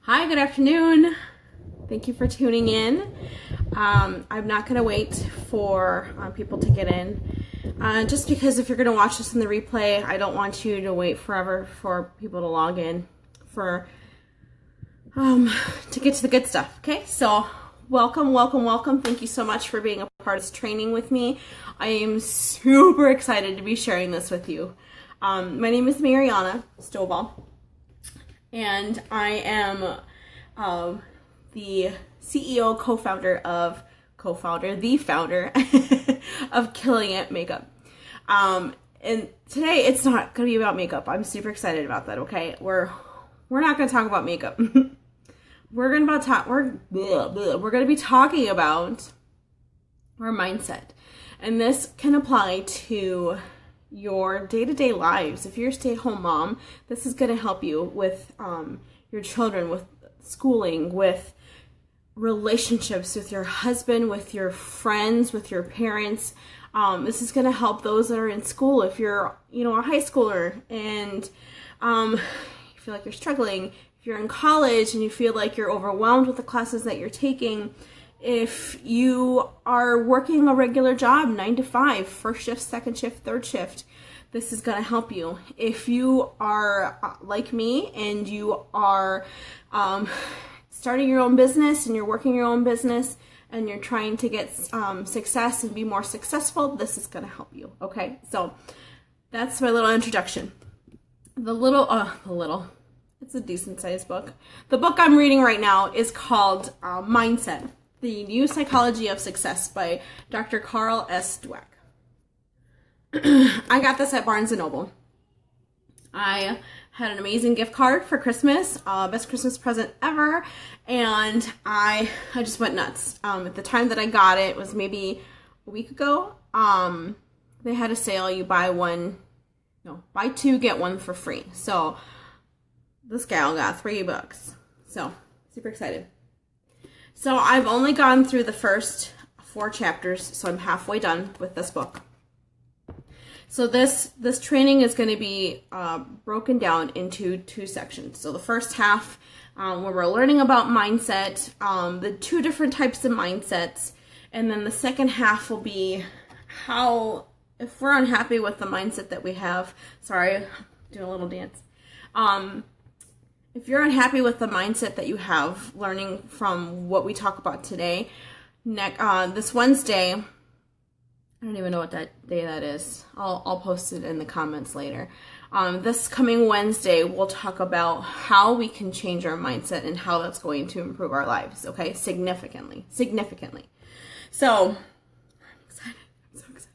Hi, good afternoon. Thank you for tuning in. I'm not going to wait for people to get in. Just because if you're going to watch this in the replay, I don't want you to wait forever for people to log in to get to the good stuff. Okay, so welcome. Thank you so much for being a part of this training with me. I am super excited to be sharing this with you. My name is Mariana Stovall, and I am the CEO, the founder of Killing It Makeup. And today it's not going to be about makeup. I'm super excited about that. Okay, we're not going to talk about makeup. We're going to be talking about our mindset, and this can apply to your day-to-day lives. If you're a stay-at-home mom, this is going to help you with your children, with schooling, with relationships with your husband, with your friends, with your parents. This is going to help those that are in school. If you're, a high schooler and you feel like you're struggling, if you're in college and you feel like you're overwhelmed with the classes that you're taking, if you are working a regular job, 9 to 5, first shift, second shift, third shift, this is going to help you. If you are like me and you are starting your own business and you're working your own business and you're trying to get success and be more successful, this is going to help you. Okay, so that's my little introduction. It's a decent sized book. The book I'm reading right now is called Mindset: The New Psychology of Success by Dr. Carl S. Dweck. I got this at Barnes & Noble. I had an amazing gift card for Christmas, best Christmas present ever, and I just went nuts. At the time that I got it, was maybe a week ago. They had a sale. You buy two, get one for free. So this gal got 3 books. So super excited. So I've only gone through the first 4 chapters, so I'm halfway done with this book. So this training is going to be broken down into 2 sections. So the first half, where we're learning about mindset, the 2 different types of mindsets, and then the second half will be how, if we're unhappy with the mindset that we have, sorry, doing a little dance. If you're unhappy with the mindset that you have, learning from what we talk about today, this Wednesday, I don't even know what that day that is. I'll post it in the comments later. This coming Wednesday, we'll talk about how we can change our mindset and how that's going to improve our lives, okay? Significantly. So, I'm excited. I'm so excited.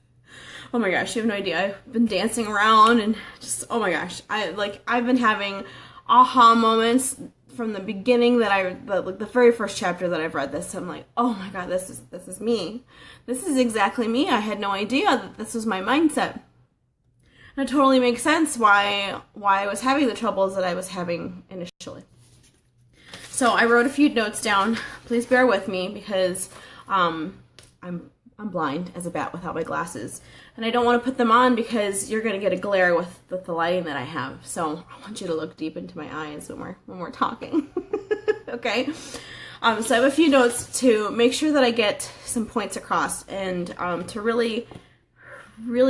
Oh my gosh, you have no idea. I've been dancing around and just, oh my gosh. I've been having aha moments from the beginning the very first chapter that I've read this. I'm like, oh my God, this is me. This is exactly me. I had no idea that this was my mindset. And it totally makes sense why I was having the troubles that I was having initially. So I wrote a few notes down. Please bear with me because I'm blind as a bat without my glasses. And I don't want to put them on because you're going to get a glare with the lighting that I have. So I want you to look deep into my eyes when we're talking. Okay? So I have a few notes to make sure that I get some points across and to really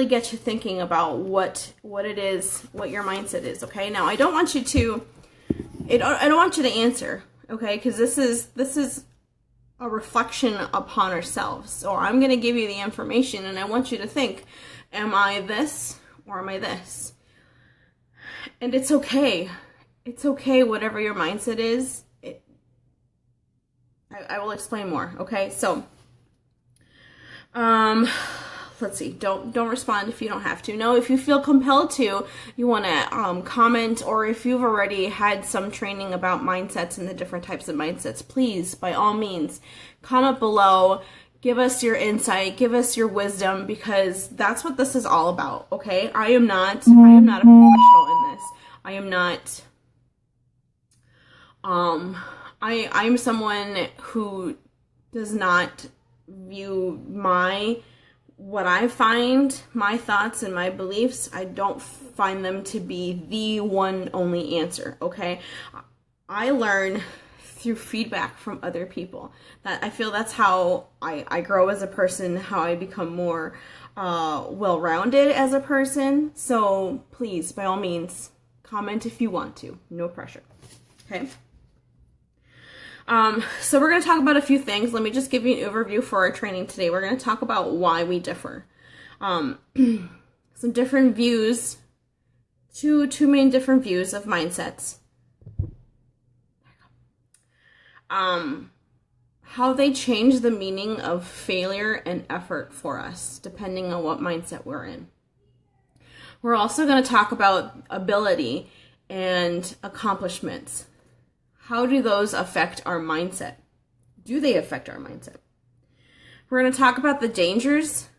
get you thinking about what it is, what your mindset is, okay? Now, I don't want you to answer, okay? Because this is a reflection upon ourselves. So I'm going to give you the information and I want you to think, am I this or am I this? And it's okay. It's okay whatever your mindset is. I will explain more, okay? So, let's see. Don't respond if you don't have to. No, if you feel compelled to, you want to comment, or if you've already had some training about mindsets and the different types of mindsets, please, by all means, comment below. Give us your insight. Give us your wisdom, because that's what this is all about. Okay, I am not a professional in this. I am not. I'm someone who does not view what I find, my thoughts and my beliefs, I don't find them to be the one only answer, okay? I learn through feedback from other people. That I feel that's how I grow as a person, how I become more well-rounded as a person. So please, by all means, comment if you want to. No pressure. Okay. So we're going to talk about a few things. Let me just give you an overview for our training today. We're going to talk about why we differ. Some different views, two main different views of mindsets. How they change the meaning of failure and effort for us, depending on what mindset we're in. We're also going to talk about ability and accomplishments. How do those affect our mindset? Do they affect our mindset? We're going to talk about the dangers.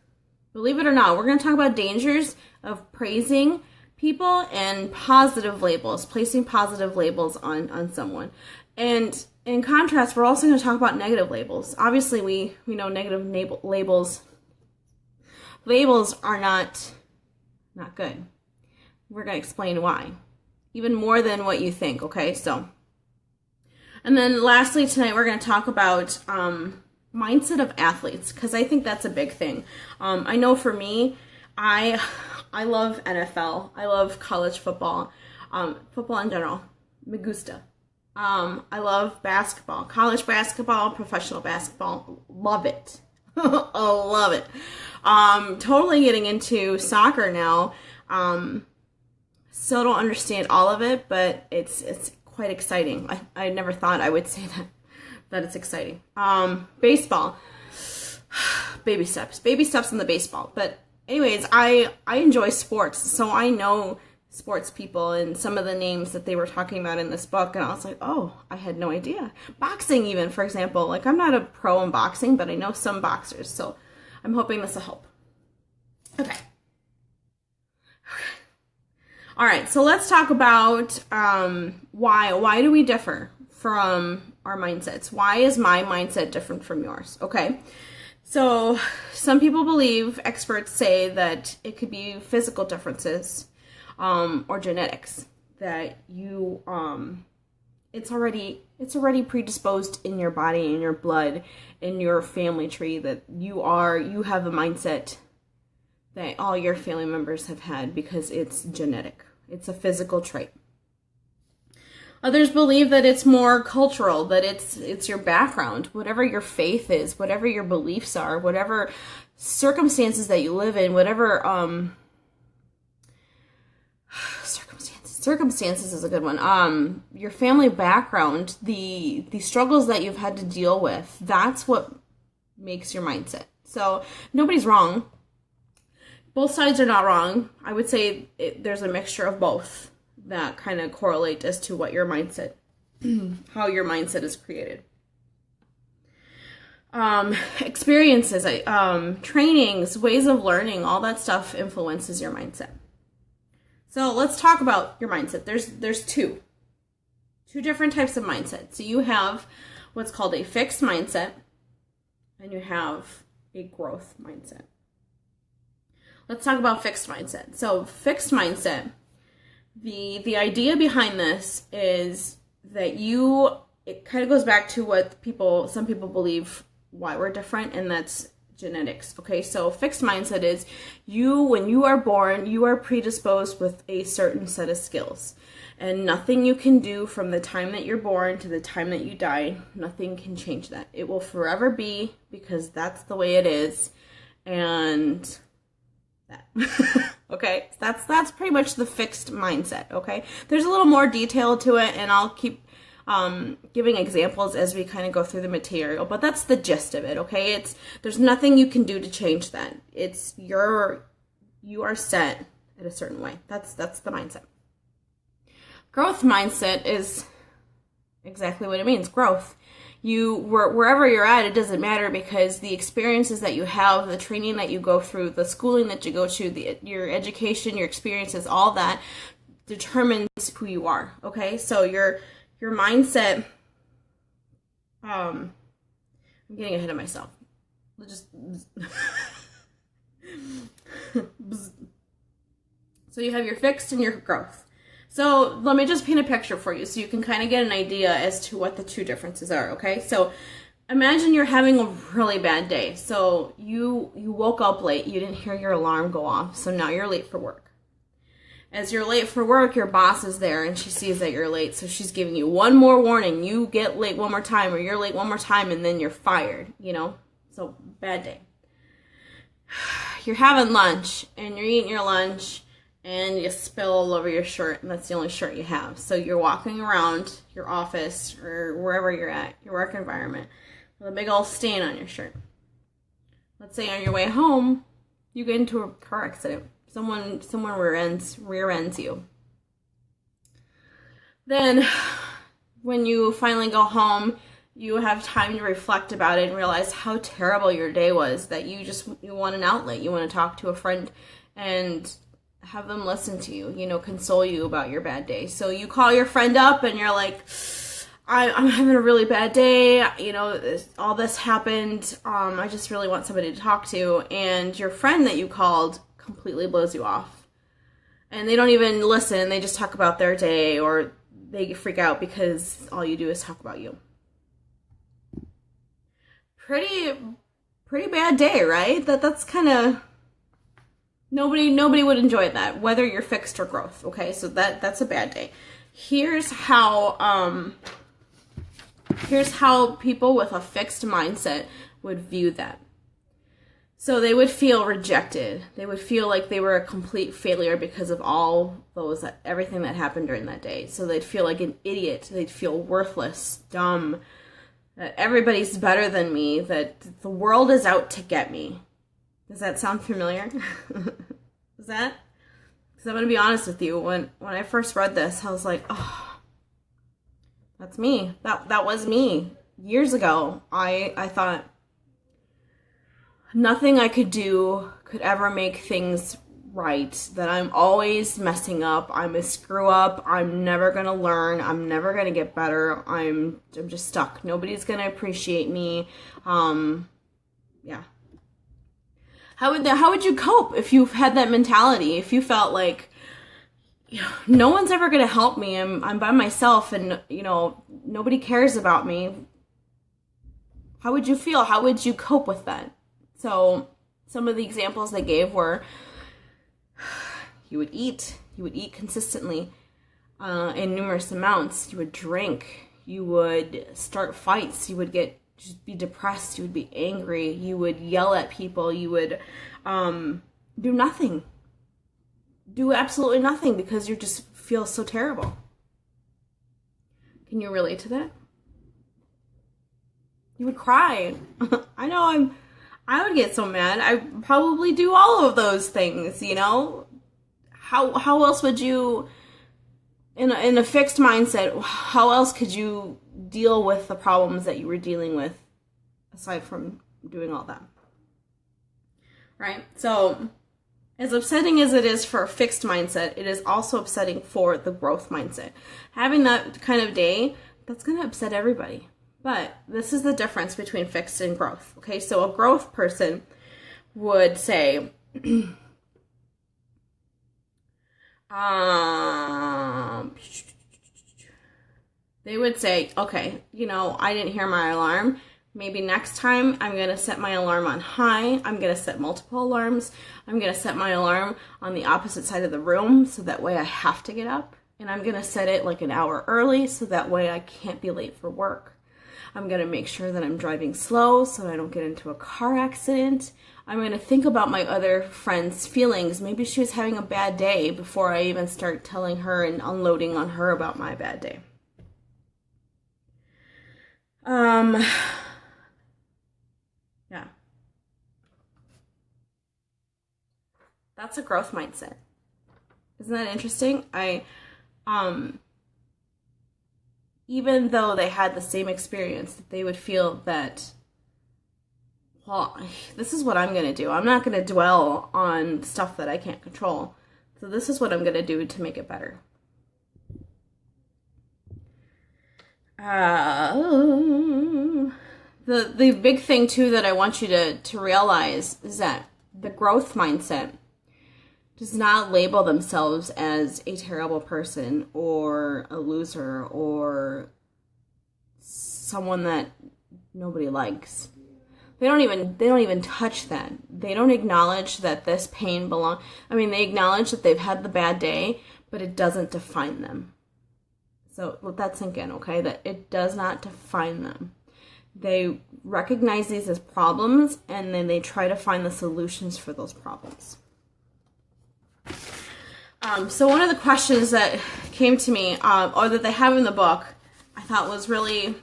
Believe it or not, we're going to talk about dangers of praising people and positive labels, placing positive labels on someone. And in contrast, we're also going to talk about negative labels. Obviously, we know negative labels. Labels are not good. We're going to explain why. Even more than what you think, okay? And then lastly, tonight we're going to talk about mindset of athletes, because I think that's a big thing. I know for me, I love NFL. I love college football, football in general. Me gusta. I love basketball, college basketball, professional basketball. Love it. Oh, love it. Totally getting into soccer now. Still don't understand all of it, but it's quite exciting. I never thought I would say that it's exciting. Baseball, baby steps in the baseball. But anyways, I enjoy sports, so I know sports people and some of the names that they were talking about in this book, and I was like, oh, I had no idea. Boxing even, for example. Like, I'm not a pro in boxing, but I know some boxers, so I'm hoping this will help. Okay. All right, so let's talk about why do we differ from our mindsets? Why is my mindset different from yours? Okay, so some people believe, experts say that it could be physical differences or genetics, that you it's already predisposed in your body, in your blood, in your family tree, that you have a mindset that all your family members have had because it's genetic. It's a physical trait. Others believe that it's more cultural, that it's your background, whatever your faith is, whatever your beliefs are, whatever circumstances that you live in, whatever circumstances is a good one. Your family background, the struggles that you've had to deal with, that's what makes your mindset. So nobody's wrong. Both sides are not wrong. I would say there's a mixture of both that kind of correlate as to what your mindset, how your mindset is created. Experiences, trainings, ways of learning, all that stuff influences your mindset. So let's talk about your mindset. There's two different types of mindset. So you have what's called a fixed mindset, and you have a growth mindset. Let's talk about fixed mindset. So fixed mindset, the idea behind this is that it kind of goes back to what some people believe why we're different, and that's genetics. Okay, so fixed mindset is when you are born, you are predisposed with a certain set of skills, and nothing you can do from the time that you're born to the time that you die, nothing can change that. It will forever be, because that's the way it is, and that. Okay, that's pretty much the fixed mindset. Okay, there's a little more detail to it, and I'll keep giving examples as we kind of go through the material, but that's the gist of it. Okay, there's nothing you can do to change that. You are set in a certain way. That's the mindset. Growth mindset is exactly what it means. Growth. Wherever you're at, it doesn't matter, because the experiences that you have, the training that you go through, the schooling that you go to, your education, your experiences, all that determines who you are. Okay, so your mindset. I'm getting ahead of myself. So you have your fixed and your growth. So let me just paint a picture for you so you can kind of get an idea as to what the two differences are, okay? So imagine you're having a really bad day. So you woke up late, you didn't hear your alarm go off, so now you're late for work. As you're late for work, your boss is there and she sees that you're late, so she's giving you one more warning. You get late one more time or you're late one more time and then you're fired, you know? So bad day. You're having lunch and you're eating your lunch and you spill all over your shirt, and that's the only shirt you have. So you're walking around your office or wherever you're at, your work environment, with a big old stain on your shirt. Let's say on your way home, you get into a car accident. Someone rear ends you. Then, when you finally go home, you have time to reflect about it and realize how terrible your day was, that you want an outlet. You want to talk to a friend and have them listen to you, console you about your bad day. So you call your friend up and you're like, I'm having a really bad day, all this happened, I just really want somebody to talk to, and your friend that you called completely blows you off. And they don't even listen, they just talk about their day, or they freak out because all you do is talk about you. Pretty bad day, right? That's kind of... Nobody would enjoy that, whether you're fixed or growth, okay? So that's a bad day. Here's how people with a fixed mindset would view that. So they would feel rejected. They would feel like they were a complete failure because of everything that happened during that day. So they'd feel like an idiot. They'd feel worthless, dumb, that everybody's better than me, that the world is out to get me. Does that sound familiar? Is that? Because I'm going to be honest with you. When I first read this, I was like, oh, that's me. That was me. Years ago, I thought nothing I could do could ever make things right. That I'm always messing up. I'm a screw up. I'm never going to learn. I'm never going to get better. I'm just stuck. Nobody's going to appreciate me. Yeah. How would you cope if you had that mentality? If you felt like, no one's ever going to help me. I'm by myself, and nobody cares about me. How would you feel? How would you cope with that? So some of the examples they gave were you would eat consistently in numerous amounts. You would drink. You would start fights. You would just be depressed, you would be angry, you would yell at people, you would do nothing. Do absolutely nothing because you just feel so terrible. Can you relate to that? You would cry. I know I would get so mad. I probably do all of those things, How else would you, in a fixed mindset, how else could you deal with the problems that you were dealing with aside from doing all that? Right? So, as upsetting as it is for a fixed mindset, it is also upsetting for the growth mindset. Having that kind of day, that's going to upset everybody. But this is the difference between fixed and growth. Okay, so a growth person would say, they would say, okay, I didn't hear my alarm. Maybe next time I'm going to set my alarm on high. I'm going to set multiple alarms. I'm going to set my alarm on the opposite side of the room so that way I have to get up. And I'm going to set it like an hour early so that way I can't be late for work. I'm going to make sure that I'm driving slow so I don't get into a car accident. I'm going to think about my other friend's feelings. Maybe she was having a bad day before I even start telling her and unloading on her about my bad day. Yeah. That's a growth mindset. Isn't that interesting? Even though they had the same experience, they would feel that, well, this is what I'm going to do. I'm not going to dwell on stuff that I can't control. So this is what I'm going to do to make it better. The big thing, too, that I want you to realize is that the growth mindset does not label themselves as a terrible person or a loser or someone that nobody likes. They don't even touch that. They don't acknowledge that this pain they acknowledge that they've had the bad day, but it doesn't define them. So let that sink in, okay? That it does not define them. They recognize these as problems, and then they try to find the solutions for those problems. So one of the questions that came to me, or that they have in the book, I thought was really,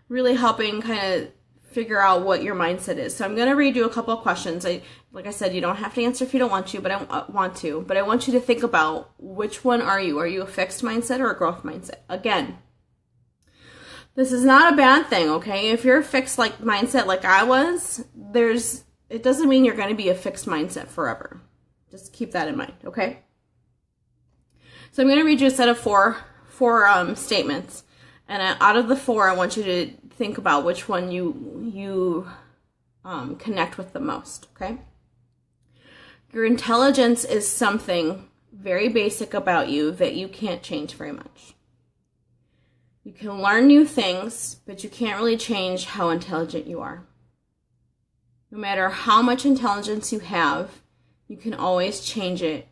really helping kind of figure out what your mindset is. So I'm going to read you a couple of questions. Like I said, you don't have to answer if you don't want to, but I want you to think about, which one are you? Are you a fixed mindset or a growth mindset? Again, this is not a bad thing, okay? If you're a fixed mindset like I was, it doesn't mean you're going to be a fixed mindset forever. Just keep that in mind, okay? So I'm going to read you a set of four statements, and out of the four, I want you to think about which one you connect with the most, okay? Your intelligence is something very basic about you that you can't change very much. You can learn new things, but you can't really change how intelligent you are. No matter how much intelligence you have, you can always change it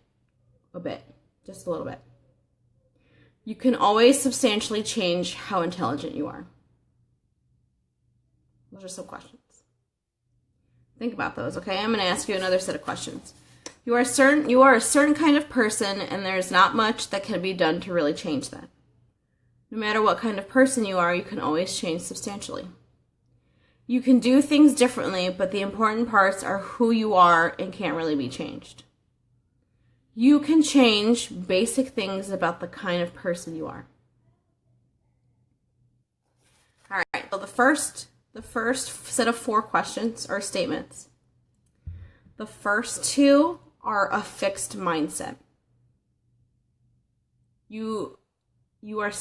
a bit, just a little bit. You can always substantially change how intelligent you are. Those are some questions. Think about those, okay? I'm going to ask you another set of questions. You are a certain kind of person, and there's not much that can be done to really change that. No matter what kind of person you are, you can always change substantially. You can do things differently, but the important parts are who you are and can't really be changed. You can change basic things about the kind of person you are. All right, so the first set of 4 questions or statements. The first 2 are a fixed mindset. You are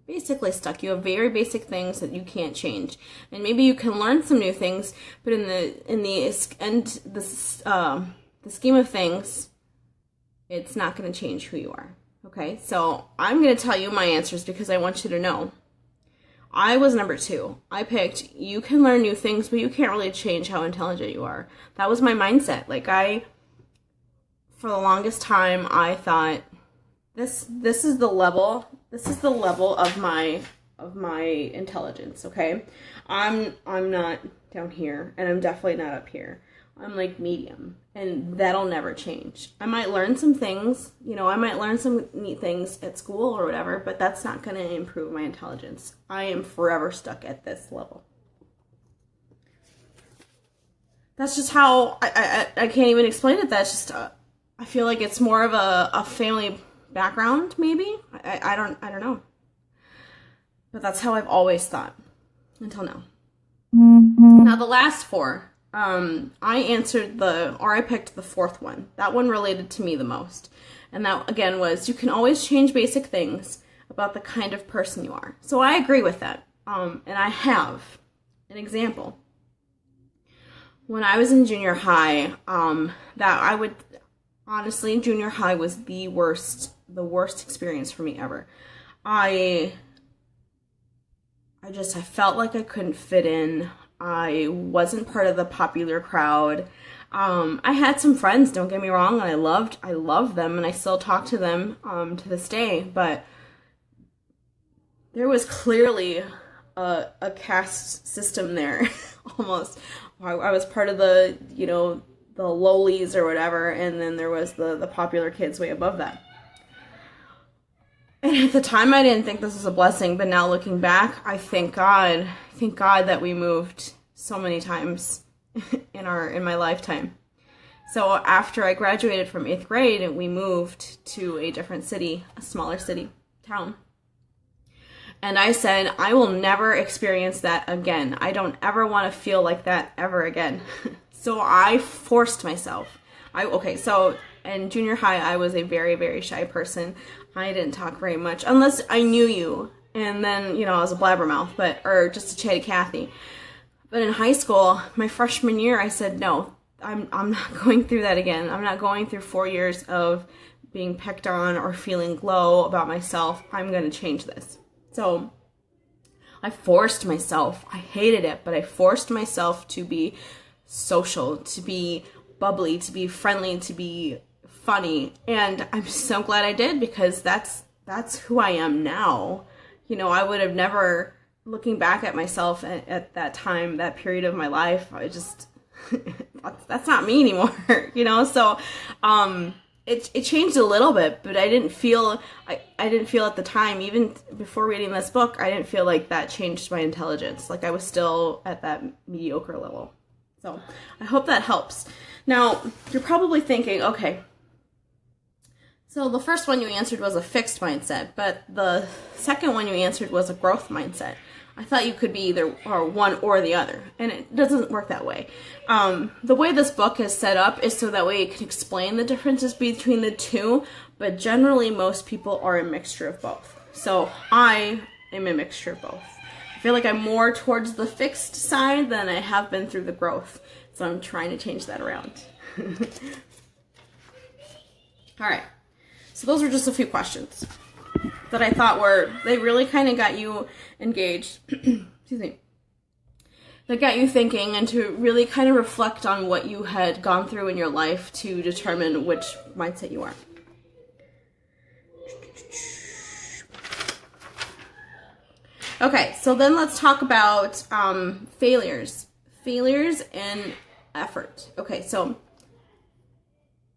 basically stuck. You have very basic things that you can't change, and maybe you can learn some new things, but in the scheme of things, it's not going to change who you are. Okay, so I'm going to tell you my answers because I want you to know. I was number 2. I picked, you can learn new things, but you can't really change how intelligent you are. That was my mindset. For the longest time, I thought, this is the level of my intelligence, okay? I'm not down here, and I'm definitely not up here. I'm medium, and that'll never change. I might learn some things, I might learn some neat things at school or whatever, but that's not going to improve my intelligence. I am forever stuck at this level. That's just how, I can't even explain it. That's just, I feel like it's more of a family background, maybe. I don't know. But that's how I've always thought, until now. Now the last 4, I picked the 4th one. That one related to me the most. And that, again, was you can always change basic things about the kind of person you are. So I agree with that. And I have an example. When I was in junior high, honestly, junior high was the worst experience for me ever. I felt like I couldn't fit in. I wasn't part of the popular crowd. I had some friends, don't get me wrong, and I loved them, and I still talk to them to this day, but there was clearly a caste system there, almost. I was part of the lowlies or whatever, and then there was the popular kids way above that. And at the time, I didn't think this was a blessing, but now looking back, I thank God that we moved so many times in my lifetime. So after I graduated from 8th grade, we moved to a different city, a smaller city, town. And I said, I will never experience that again. I don't ever want to feel like that ever again. So I forced myself. So in junior high, I was a very, very shy person. I didn't talk very much unless I knew you. And then, I was a blabbermouth, or just a chatty Cathy. But in high school, my freshman year, I said, no, I'm not going through that again. I'm not going through 4 years of being picked on or feeling low about myself. I'm going to change this. So I forced myself. I hated it, but I forced myself to be social, to be bubbly, to be friendly, to be funny. And I'm so glad I did, because that's who I am now. You know, I would have never, looking back at myself at that time, that period of my life, I just, that's not me anymore, you know? So, it changed a little bit, but I didn't feel at the time, even before reading this book, I didn't feel like that changed my intelligence. Like, I was still at that mediocre level. So I hope that helps. Now, you're probably thinking, okay, so the first one you answered was a fixed mindset, but the second one you answered was a growth mindset. I thought you could be either or one or the other, and it doesn't work that way. The way this book is set up is so that way it can explain the differences between the two, but generally most people are a mixture of both. So I am a mixture of both. I feel like I'm more towards the fixed side than I have been through the growth, so I'm trying to change that around. All right, so those are just a few questions that I thought they really kind of got you engaged, excuse me, that got you thinking and to really kind of reflect on what you had gone through in your life to determine which mindset you are. Okay, so then let's talk about failures and effort. Okay, so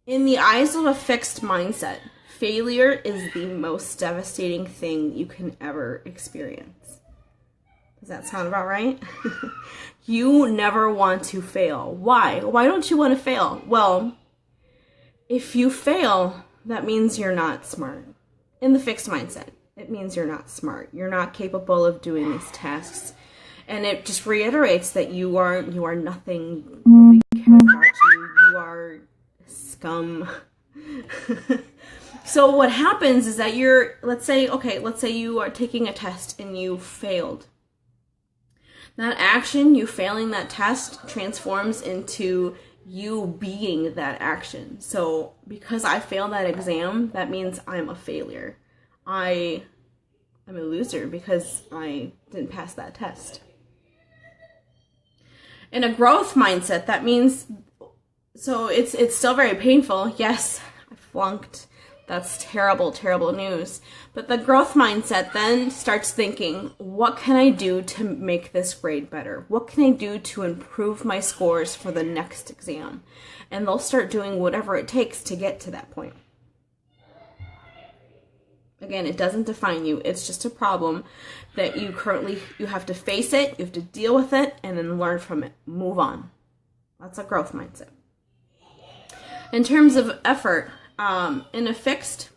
in the eyes of a fixed mindset, failure is the most devastating thing you can ever experience. Does that sound about right? You never want to fail. Why? Why don't you want to fail? Well, if you fail, that means you're not smart. In the fixed mindset, it means you're not smart. You're not capable of doing these tasks. And it just reiterates that you are nothing. Nobody cares about you. You are scum. So what happens is that let's say you are taking a test and you failed. That action, you failing that test, transforms into you being that action. So because I failed that exam, that means I'm a failure. I'm a loser because I didn't pass that test. In a growth mindset, that means, so it's still very painful. Yes, I flunked. That's terrible, terrible news. But the growth mindset then starts thinking, what can I do to make this grade better? What can I do to improve my scores for the next exam? And they'll start doing whatever it takes to get to that point. Again, it doesn't define you. It's just a problem that you have to face it, you have to deal with it, and then learn from it. Move on. That's a growth mindset. In terms of effort, in a fixed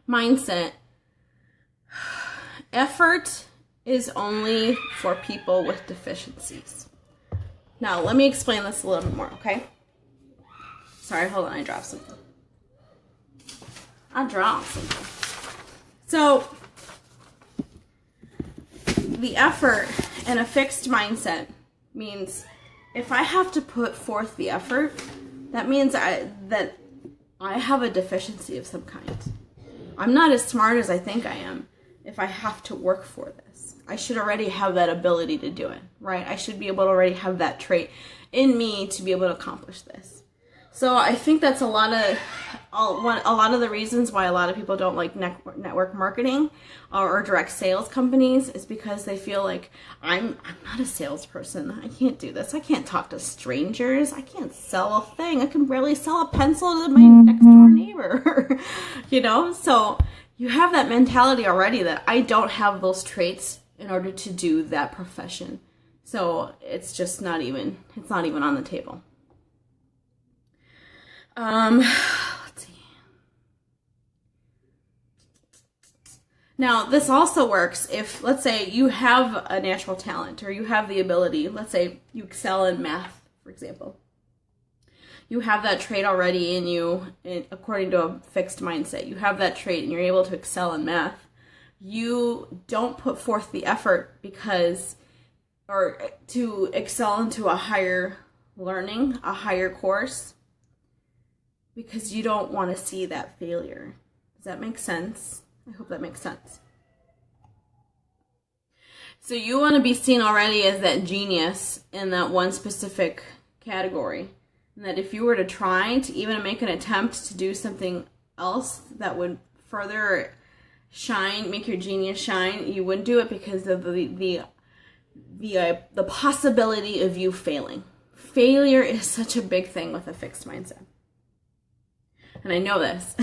mindset, effort is only for people with deficiencies. Now, let me explain this a little bit more, okay? Sorry, hold on, I dropped something. So, the effort in a fixed mindset means if I have to put forth the effort, that means that I have a deficiency of some kind. I'm not as smart as I think I am if I have to work for this. I should already have that ability to do it, right? I should be able to already have that trait in me to be able to accomplish this. So I think that's a lot of the reasons why a lot of people don't like network marketing or direct sales companies is because they feel like I'm not a salesperson. I can't do this. I can't talk to strangers. I can't sell a thing. I can barely sell a pencil to my next door neighbor. You know, so you have that mentality already that I don't have those traits in order to do that profession. So it's just not even on the table. Let's see. Now, this also works if, let's say, you have a natural talent or you have the ability. Let's say you excel in math, for example. You have that trait already in you, according to a fixed mindset. You have that trait and you're able to excel in math. You don't put forth the effort because or to excel into a higher learning, a higher course, because you don't want to see that failure. Does that make sense? I hope that makes sense. So you want to be seen already as that genius in that one specific category. And that if you were to try to even make an attempt to do something else that would further shine, make your genius shine, you wouldn't do it because of the possibility of you failing. Failure is such a big thing with a fixed mindset. And I know this.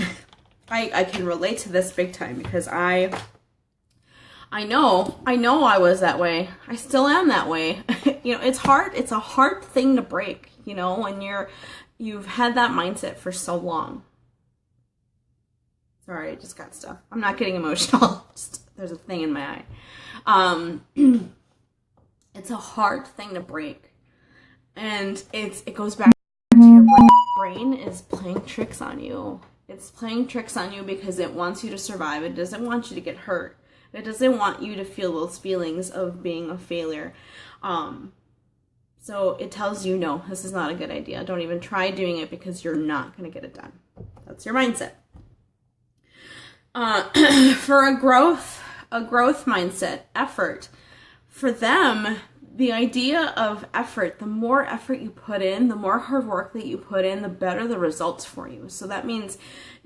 I can relate to this big time because I know I was that way. I still am that way. It's hard. It's a hard thing to break, when you've had that mindset for so long. Sorry, I just got stuff. I'm not getting emotional. There's a thing in my eye. It's a hard thing to break. And it goes back to your brain is playing tricks on you. It's playing tricks on you because it wants you to survive. It doesn't want you to get hurt. It doesn't want you to feel those feelings of being a failure. So it tells you, no, this is not a good idea. Don't even try doing it because you're not going to get it done. That's your mindset. For a growth mindset, effort, for them, the idea of effort, the more effort you put in, the more hard work that you put in, the better the results for you. So that means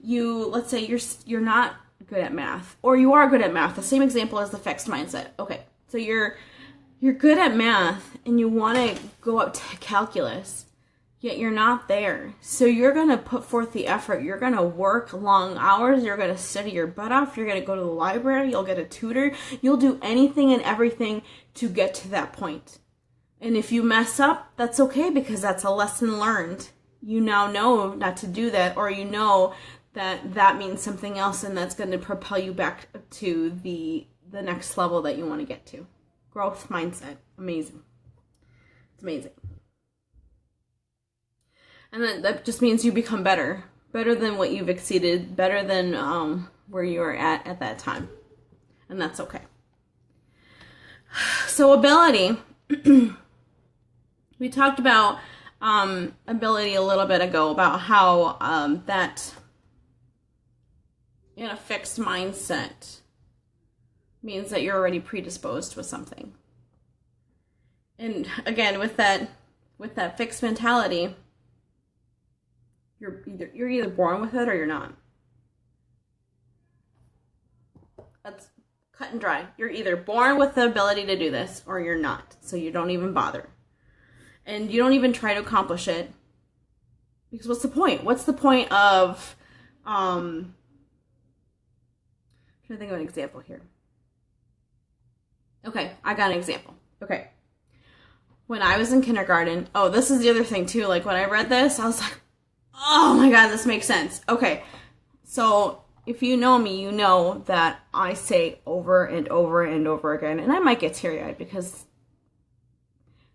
let's say you're not good at math, or you are good at math. The same example as the fixed mindset. Okay, so you're good at math and you want to go up to calculus, yet you're not there. So you're going to put forth the effort. You're going to work long hours. You're going to study your butt off. You're going to go to the library. You'll get a tutor. You'll do anything and everything to get to that point. And if you mess up, that's okay because that's a lesson learned. You now know not to do that, or you know that means something else, and that's going to propel you back to the next level that you want to get to. Growth mindset. Amazing. It's amazing. And then that just means you become better than what you've exceeded, better than where you were at that time. And that's okay. So ability. We talked about ability a little bit ago, about how that in a fixed mindset means that you're already predisposed with something. And again, with that fixed mentality, you're either born with it or you're not. That's cut and dry. You're either born with the ability to do this or you're not. So you don't even bother. And you don't even try to accomplish it. Because what's the point? What's the point of I'm trying to think of an example here. Okay, I got an example. Okay. When I was in kindergarten, this is the other thing too. Like when I read this, I was like, oh my God, this makes sense. Okay. So if you know me, you know that I say over and over and over again, and I might get teary-eyed because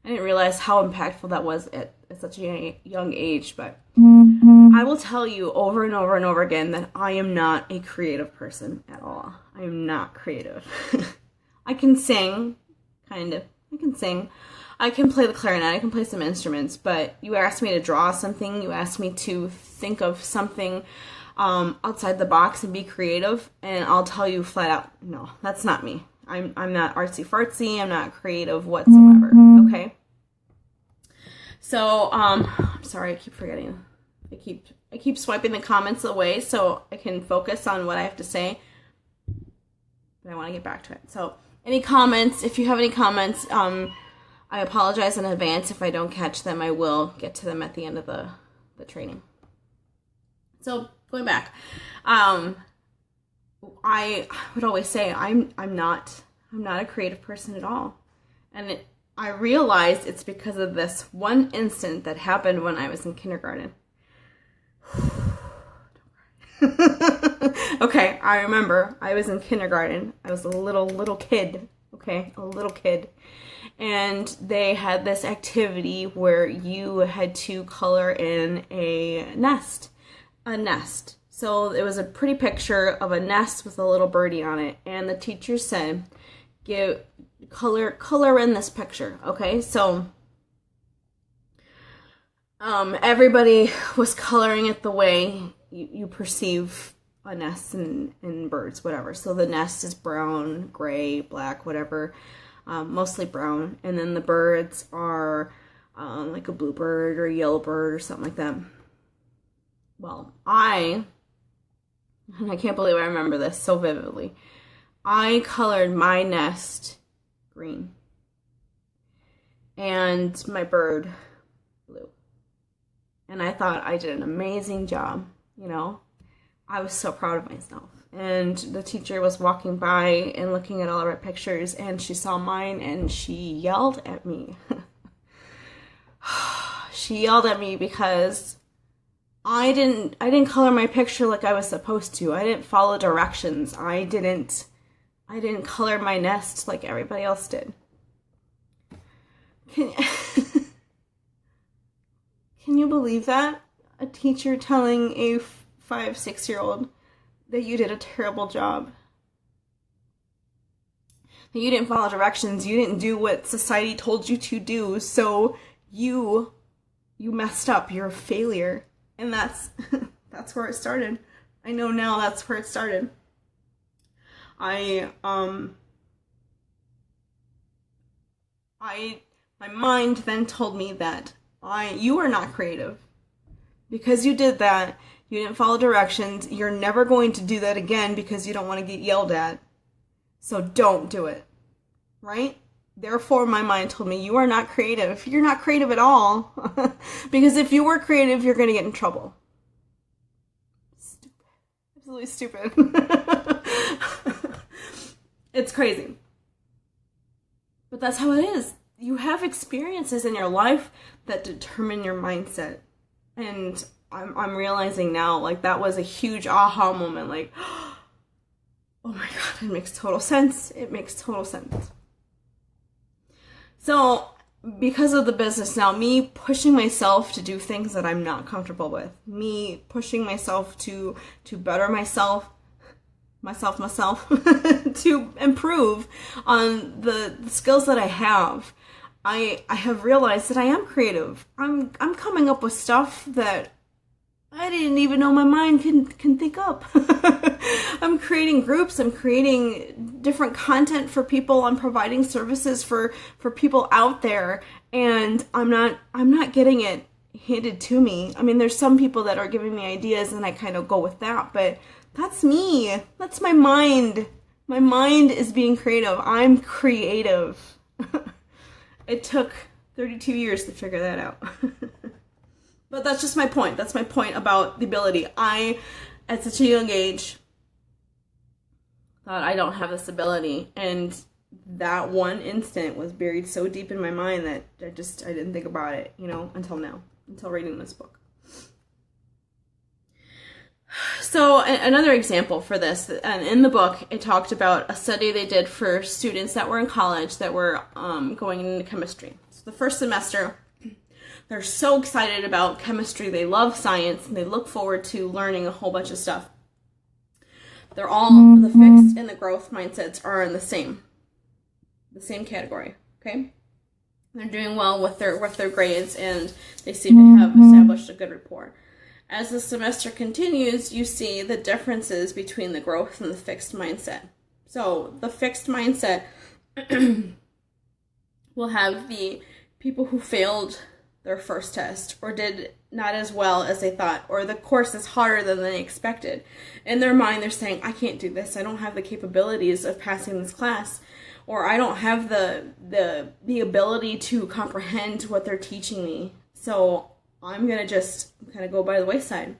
I didn't realize how impactful that was at such a young age, but I will tell you over and over and over again that I am not a creative person at all. I am not creative. I can sing, kind of. I can sing. I can play the clarinet. I can play some instruments, but you asked me to draw something. You asked me to think of something outside the box and be creative, and I'll tell you flat out, no, that's not me. I'm not artsy-fartsy. I'm not creative whatsoever, okay? So, I'm sorry, I keep forgetting. I keep swiping the comments away so I can focus on what I have to say, but I want to get back to it. So, any comments? If you have any comments, I apologize in advance. If I don't catch them, I will get to them at the end of the training. So, going back, I would always say I'm not a creative person at all, and I realized it's because of this one instant that happened when I was in kindergarten. Okay, I remember I was in kindergarten. I was a little kid. Okay, a little kid, and they had this activity where you had to color in a nest. So it was a pretty picture of a nest with a little birdie on it, and the teacher said, give color in this picture. Okay, so everybody was coloring it the way you perceive a nest in birds, whatever. So the nest is brown, gray, black, whatever, mostly brown, and then the birds are like a bluebird or a yellow bird or something like that. Well, and I can't believe I remember this so vividly, I colored my nest green and my bird blue. And I thought I did an amazing job, you know. I was so proud of myself. And the teacher was walking by and looking at all of our pictures, and she saw mine and she yelled at me. She yelled at me because I didn't color my picture like I was supposed to. I didn't follow directions. I didn't color my nest like everybody else did. Can you believe that? A teacher telling a 5-6-year-old that you did a terrible job. That you didn't follow directions, you didn't do what society told you to do, so you messed up, you're a failure. And that's where it started. I know now that's where it started. My mind then told me that you are not creative. Because you did that, you didn't follow directions, you're never going to do that again because you don't want to get yelled at. So don't do it. Right? Therefore, my mind told me, you are not creative. You're not creative at all. Because if you were creative, you're going to get in trouble. Stupid. Absolutely stupid. It's crazy. But that's how it is. You have experiences in your life that determine your mindset. And I'm realizing now, like, that was a huge aha moment. Like, oh my God, it makes total sense. It makes total sense. So, because of the business now, me pushing myself to do things that I'm not comfortable with, me pushing myself to better myself, to improve on the skills that I have, I have realized that I am creative. I'm coming up with stuff that I didn't even know my mind can think up. I'm creating groups, I'm creating different content for people, I'm providing services for people out there, and I'm not getting it handed to me. I mean, there's some people that are giving me ideas and I kind of go with that, but that's me. That's my mind. My mind is being creative. I'm creative. It took 32 years to figure that out. But that's just my point. That's my point about the ability. I, at such a young age, thought I don't have this ability. And that one instant was buried so deep in my mind that I didn't think about it, until now, until reading this book. So another example for this, and in the book, it talked about a study they did for students that were in college that were going into chemistry. So the first semester, they're so excited about chemistry, they love science, and they look forward to learning a whole bunch of stuff. They're all, the fixed and the growth mindsets are in the same category, okay? They're doing well with their grades, and they seem to have established a good rapport. As the semester continues, you see the differences between the growth and the fixed mindset. So the fixed mindset will have the people who failed their first test or did not as well as they thought, or the course is harder than they expected. In their mind, they're saying, I can't do this. I don't have the capabilities of passing this class, or I don't have the ability to comprehend what they're teaching me. So I'm going to just kind of go by the wayside.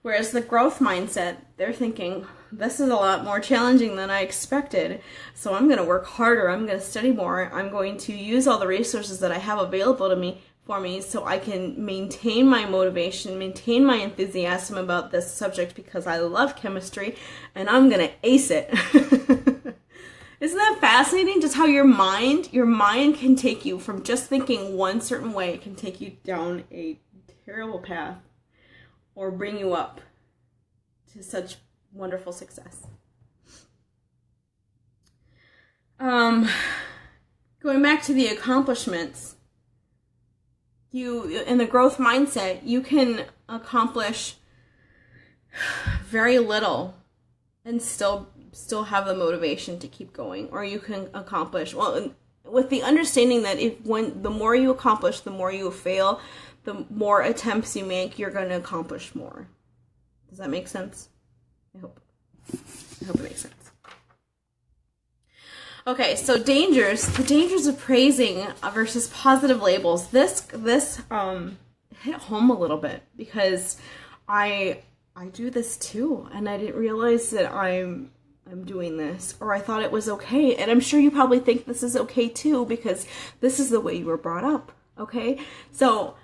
Whereas the growth mindset, they're thinking, this is a lot more challenging than I expected, so I'm going to work harder, I'm going to study more, I'm going to use all the resources that I have available to me for me so I can maintain my motivation, maintain my enthusiasm about this subject because I love chemistry, and I'm going to ace it. Isn't that fascinating? Just how your mind can take you from just thinking one certain way, it can take you down a terrible path or bring you up to such wonderful success. Going back to the accomplishments, in the growth mindset, you can accomplish very little and still have the motivation to keep going. Or you can accomplish, well, with the understanding that the more you accomplish, the more you fail, the more attempts you make, you're going to accomplish more. Does that make sense? I hope it makes sense. Okay, so the dangers of praising versus positive labels. This hit home a little bit because I do this too, and I didn't realize that I'm doing this, or I thought it was okay. And I'm sure you probably think this is okay too because this is the way you were brought up. Okay, so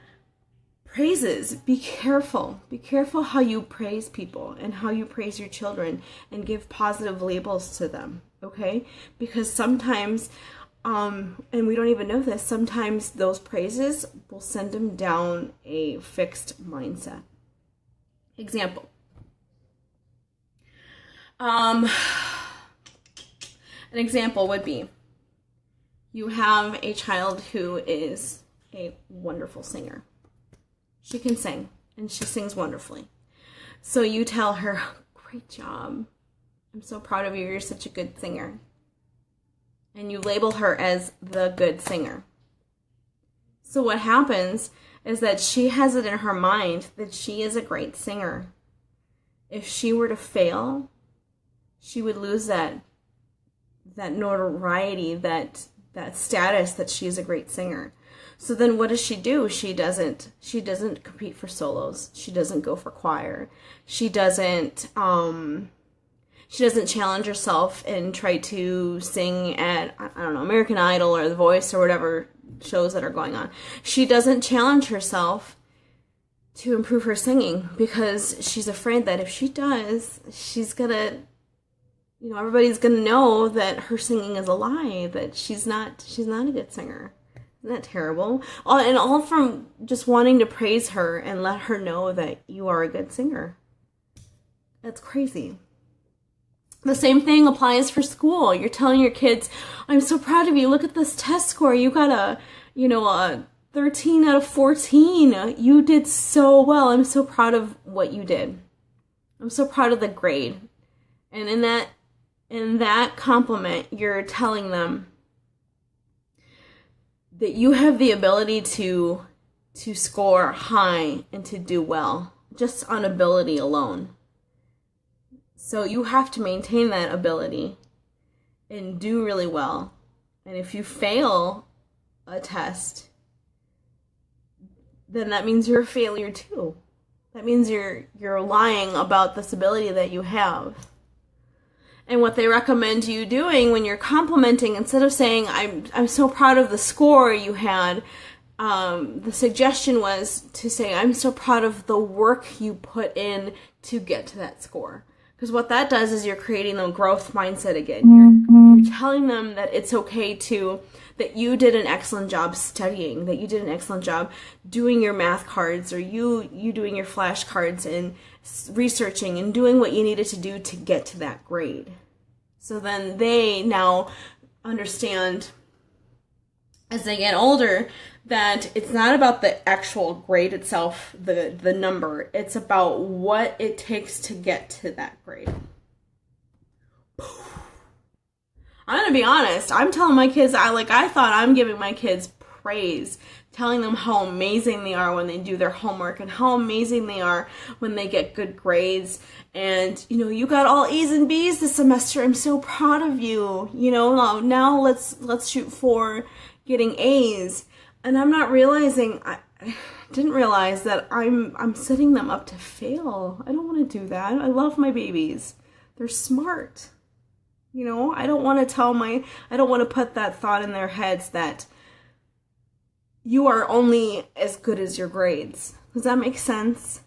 praises, be careful. Be careful how you praise people and how you praise your children and give positive labels to them. Okay, because sometimes, and we don't even know this, sometimes those praises will send them down a fixed mindset. Example. An example would be, you have a child who is a wonderful singer. She can sing, and she sings wonderfully. So you tell her, great job. I'm so proud of you. You're such a good singer. And you label her as the good singer. So what happens is that she has it in her mind that she is a great singer. If she were to fail, she would lose that notoriety, that status that she's a great singer. So then what does she do? She doesn't compete for solos. She doesn't go for choir. She doesn't challenge herself and try to sing at, I don't know, American Idol or The Voice or whatever shows that are going on. She doesn't challenge herself to improve her singing because she's afraid that if she does, she's gonna, everybody's gonna know that her singing is a lie, that she's not a good singer. Isn't that terrible? All from just wanting to praise her and let her know that you are a good singer. That's crazy. The same thing applies for school. You're telling your kids, I'm so proud of you. Look at this test score. You got a 13 out of 14. You did so well. I'm so proud of what you did. I'm so proud of the grade. And in that compliment, you're telling them that you have the ability to score high and to do well, just on ability alone. So you have to maintain that ability and do really well. And if you fail a test, then that means you're a failure too. That means you're lying about this ability that you have. And what they recommend you doing when you're complimenting, instead of saying, I'm so proud of the score you had, the suggestion was to say, I'm so proud of the work you put in to get to that score. Because what that does is you're creating the growth mindset again. You're telling them that it's okay that you did an excellent job studying, that you did an excellent job doing your math cards, or you doing your flashcards and researching and doing what you needed to do to get to that grade. So then they now understand, as they get older, that it's not about the actual grade itself, the number. It's about what it takes to get to that grade. I'm going to be honest. I'm telling my kids, I thought I'm giving my kids praise, telling them how amazing they are when they do their homework and how amazing they are when they get good grades. And, you got all A's and B's this semester. I'm so proud of you. Now let's shoot for getting A's. And I'm not realizing, I didn't realize that I'm setting them up to fail. I don't want to do that. I love my babies. They're smart. I don't want to put that thought in their heads that you are only as good as your grades. Does that make sense?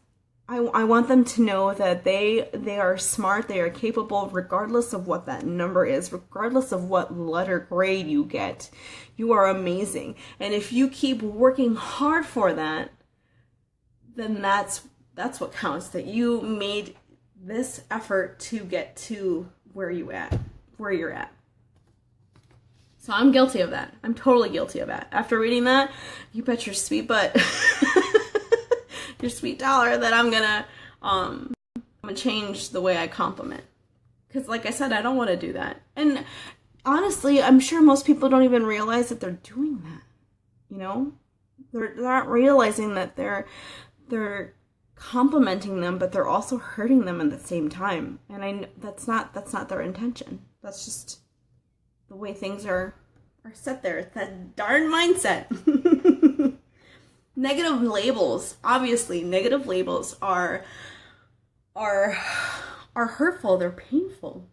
I want them to know that they are smart, they are capable, regardless of what that number is, regardless of what letter grade you get. You are amazing. And if you keep working hard for that, then that's what counts, that you made this effort to get to where you're at. So I'm guilty of that. I'm totally guilty of that. After reading that, you bet your sweet butt, your sweet dollar, that I'm gonna change the way I compliment. Because like I said, I don't want to do that. And honestly, I'm sure most people don't even realize that they're doing that. You know, they're not realizing that they're complimenting them, but they're also hurting them at the same time. And that's not their intention. That's just the way things are set there. It's that darn mindset. Negative labels. Obviously, negative labels are hurtful. They're painful.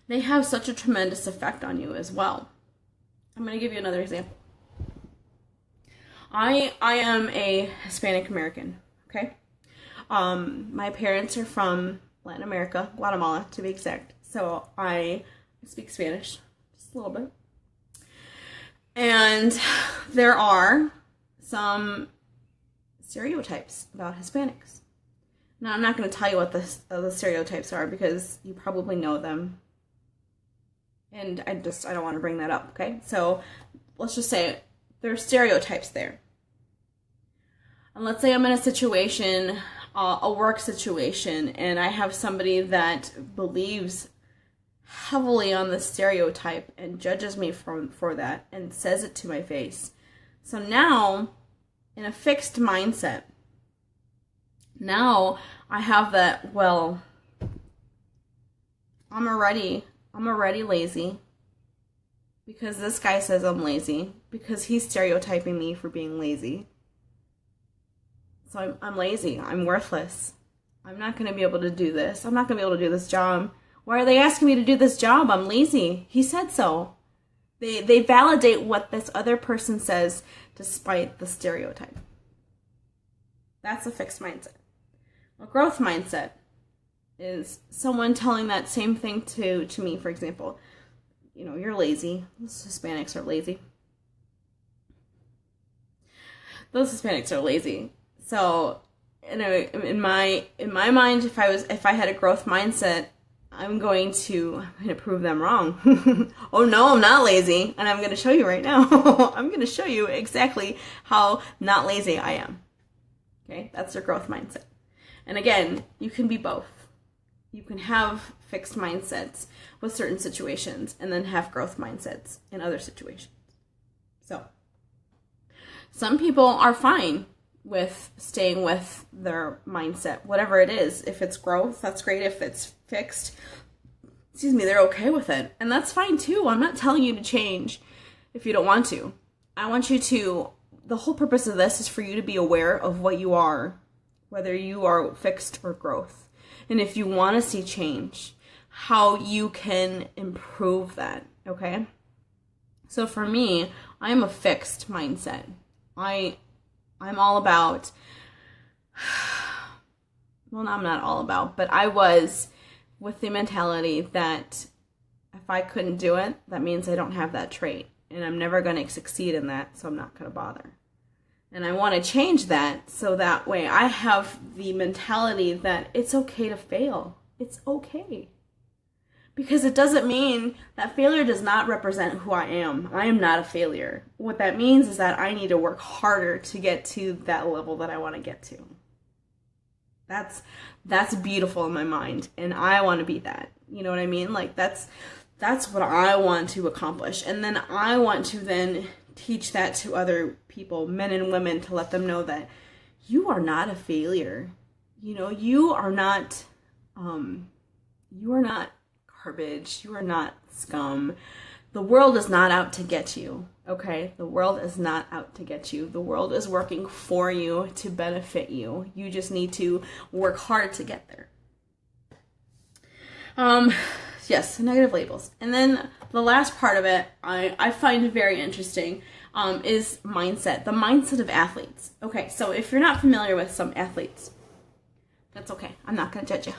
They have such a tremendous effect on you as well. I'm going to give you another example. I am a Hispanic American, okay? My parents are from Latin America, Guatemala to be exact. So I speak Spanish just a little bit. And there are some stereotypes about Hispanics. Now, I'm not going to tell you what the stereotypes are because you probably know them. And I don't want to bring that up, okay? So let's just say there are stereotypes there. And let's say I'm in a situation, a work situation, and I have somebody that believes heavily on the stereotype and judges me for that and says it to my face. So now, in a fixed mindset, now I have that, well, I'm already lazy because this guy says I'm lazy because he's stereotyping me for being lazy. So I'm lazy. I'm worthless. I'm not going to be able to do this. I'm not going to be able to do this job. Why are they asking me to do this job? I'm lazy. He said so. They validate what this other person says despite the stereotype. That's a fixed mindset. A growth mindset is someone telling that same thing to me, for example. You know, you're lazy. Those Hispanics are lazy. Those Hispanics are lazy. So, you know, in my mind, if I had a growth mindset, I'm going to prove them wrong. Oh no, I'm not lazy, and I'm going to show you right now. I'm going to show you exactly how not lazy I am. Okay, that's your growth mindset. And again, you can be both. You can have fixed mindsets with certain situations and then have growth mindsets in other situations. So, some people are fine with staying with their mindset, whatever it is. If it's growth, that's great. If it's fixed, they're okay with it. And that's fine too. I'm not telling you to change if you don't want to. I want you to, the whole purpose of this is for you to be aware of what you are, whether you are fixed or growth. And if you want to see change, how you can improve that, okay? So for me, I'm a fixed mindset. I'm all about, well, I'm not all about, but I was with the mentality that if I couldn't do it, that means I don't have that trait. And I'm never going to succeed in that, so I'm not going to bother. And I want to change that so that way I have the mentality that it's okay to fail. It's okay. Because it doesn't mean that failure does not represent who I am. I am not a failure. What that means is that I need to work harder to get to that level that I want to get to. That's beautiful in my mind, and I want to be that. You know what I mean? Like that's what I want to accomplish. And then I want to then teach that to other people, men and women, to let them know that you are not a failure. You know, you are not garbage. You are not scum. The world is not out to get you, okay? The world is not out to get you. The world is working for you to benefit you. You just need to work hard to get there. Yes, negative labels. And then the last part of it I find very interesting is mindset. The mindset of athletes. Okay, so if you're not familiar with some athletes, that's okay. I'm not going to judge you.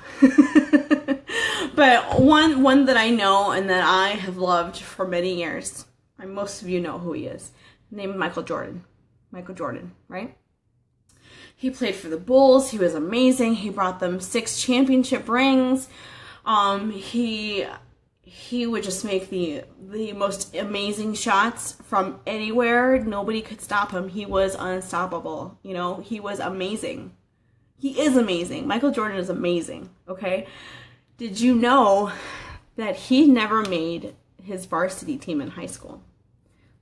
But one that I know and that I have loved for many years, and most of you know who he is, named Michael Jordan. Michael Jordan, right? He played for the Bulls. He was amazing. He brought them 6 championship rings. He he would just make the most amazing shots from anywhere. Nobody could stop him. He was unstoppable. You know, he was amazing. He is amazing. Michael Jordan is amazing, okay? Did you know that he never made his varsity team in high school?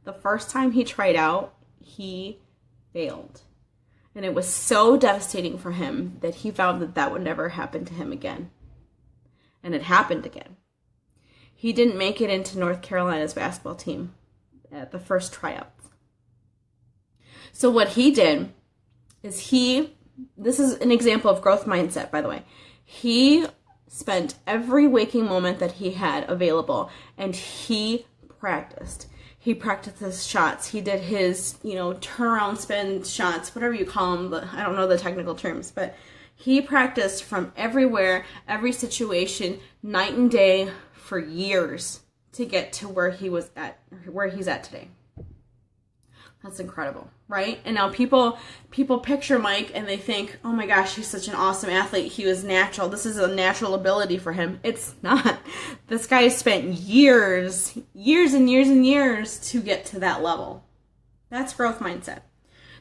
The first time he tried out, he failed. And it was so devastating for him that he vowed that that would never happen to him again. And it happened again. He didn't make it into North Carolina's basketball team at the first tryouts. So what he did is this is an example of growth mindset, by the way. He spent every waking moment that he had available, and he practiced. He practiced his shots. He did his, turnaround spin shots, whatever you call them. I don't know the technical terms, but he practiced from everywhere, every situation, night and day, for years to get to where he's at today. That's incredible, right? And now people picture Mike and they think, oh my gosh, he's such an awesome athlete. He was natural. This is a natural ability for him. It's not. This guy spent years and years and years to get to that level. That's growth mindset.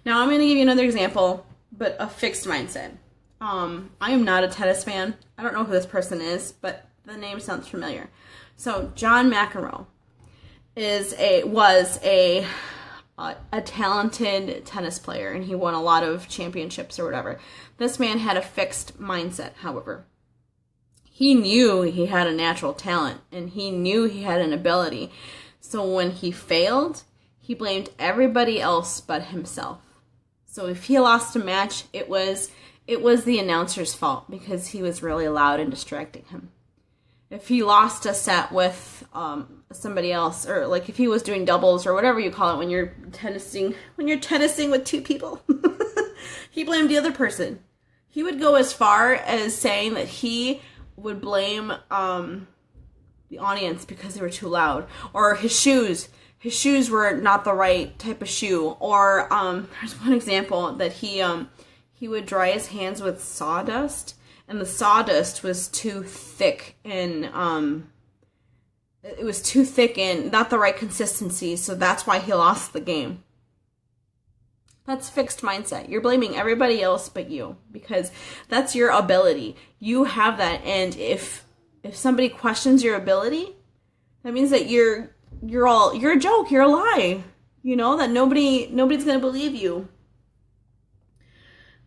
Now I'm going to give you another example, but a fixed mindset. I am not a tennis fan. I don't know who this person is, but the name sounds familiar. So John McEnroe was a talented tennis player, and he won a lot of championships or whatever. This man had a fixed mindset, however. He knew he had a natural talent, and he knew he had an ability. So when he failed, he blamed everybody else but himself. So if he lost a match, it was the announcer's fault because he was really loud and distracting him. If he lost a set with somebody else, or like if he was doing doubles or whatever you call it when you're tennising with two people, he blamed the other person. He would go as far as saying that he would blame the audience because they were too loud, or his shoes. His shoes were not the right type of shoe. Or there's one example that he would dry his hands with sawdust, and the sawdust was too thick and not the right consistency, so that's why he lost the game. That's fixed mindset. You're blaming everybody else but you, because that's your ability. You have that, and if somebody questions your ability, that means that you're a joke, you're a lie. You know, that nobody's gonna believe you.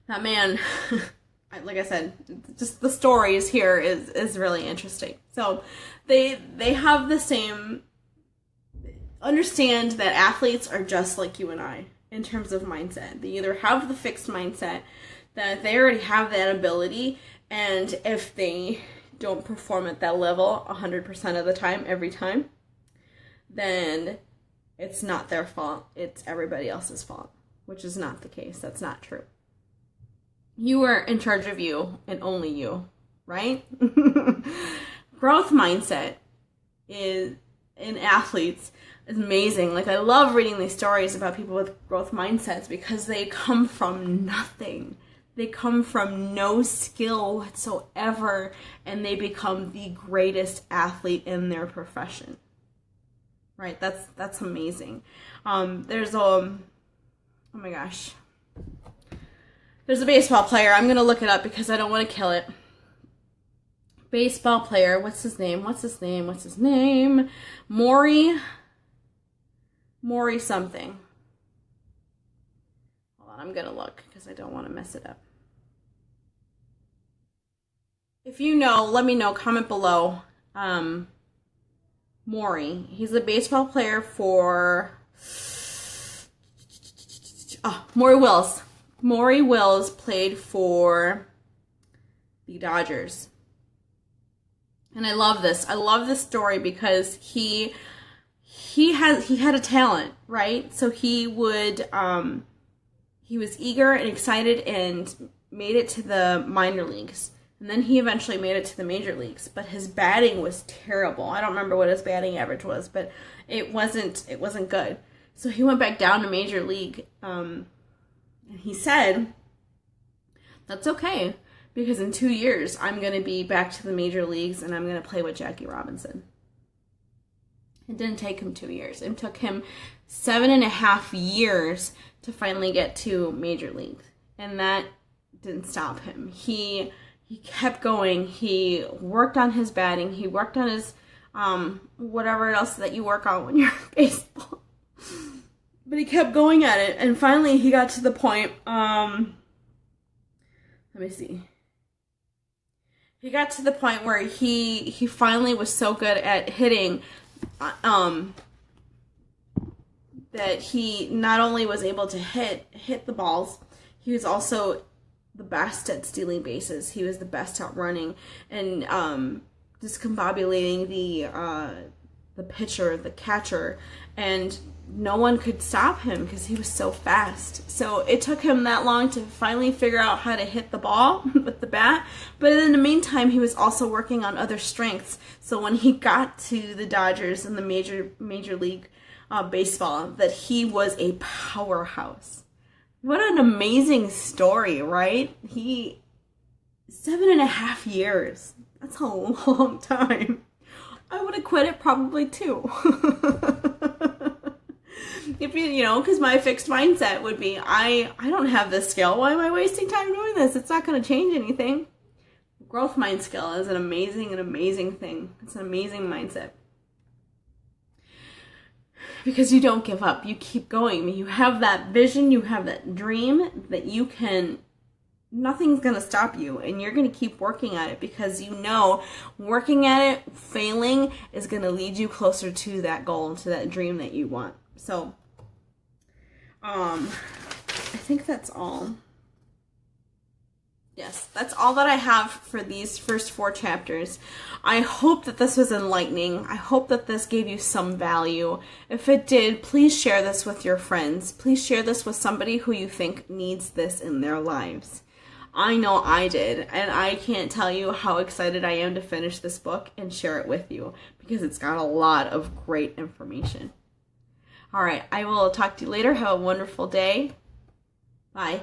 That man, like I said, just the stories here is really interesting. So they have the same, understand that athletes are just like you and I in terms of mindset. They either have the fixed mindset that they already have that ability, and if they don't perform at that level 100% of the time, every time, then it's not their fault. It's everybody else's fault, which is not the case. That's not true. You are in charge of you and only you, right? Growth mindset in athletes is amazing. Like, I love reading these stories about people with growth mindsets because they come from nothing. They come from no skill whatsoever, and they become the greatest athlete in their profession. Right? That's amazing. There's oh my gosh. There's a baseball player. I'm going to look it up because I don't want to kill it. Baseball player. What's his name? Maury something. Hold on. I'm going to look because I don't want to mess it up. If you know, let me know. Comment below. Maury. He's a baseball player for Maury Wills. Maury Wills played for the Dodgers. And I love this. I love this story because he had a talent, right? So he was eager and excited and made it to the minor leagues. And then he eventually made it to the major leagues, but his batting was terrible. I don't remember what his batting average was, but it wasn't good. So he went back down to major league, and he said, that's okay, because in 2 years, I'm going to be back to the major leagues, and I'm going to play with Jackie Robinson. It didn't take him 2 years. It took him 7.5 years to finally get to Major League. And that didn't stop him. He kept going. He worked on his batting. He worked on his whatever else that you work on when you're in baseball. But he kept going at it. And finally he got to the point, let me see. He got to the point where he finally was so good at hitting that he not only was able to hit the balls, he was also the best at stealing bases. He was the best at running and discombobulating the pitcher, the catcher, and no one could stop him because he was so fast. So it took him that long to finally figure out how to hit the ball with the bat. But in the meantime, he was also working on other strengths. So when he got to the Dodgers in the Major League Baseball, that he was a powerhouse. What an amazing story, right? 7.5 years. That's a long time. I would have quit it probably too. If because my fixed mindset would be, I don't have this skill. Why am I wasting time doing this? It's not going to change anything. Growth mind skill is an amazing thing. It's an amazing mindset. Because you don't give up. You keep going. You have that vision. You have that dream that you can, nothing's going to stop you. And you're going to keep working at it because you know working at it, failing, is going to lead you closer to that goal, to that dream that you want. So, I think that's all. Yes, that's all that I have for these first 4 chapters. I hope that this was enlightening. I hope that this gave you some value. If it did, please share this with your friends. Please share this with somebody who you think needs this in their lives. I know I did, and I can't tell you how excited I am to finish this book and share it with you because it's got a lot of great information. All right, I will talk to you later. Have a wonderful day. Bye.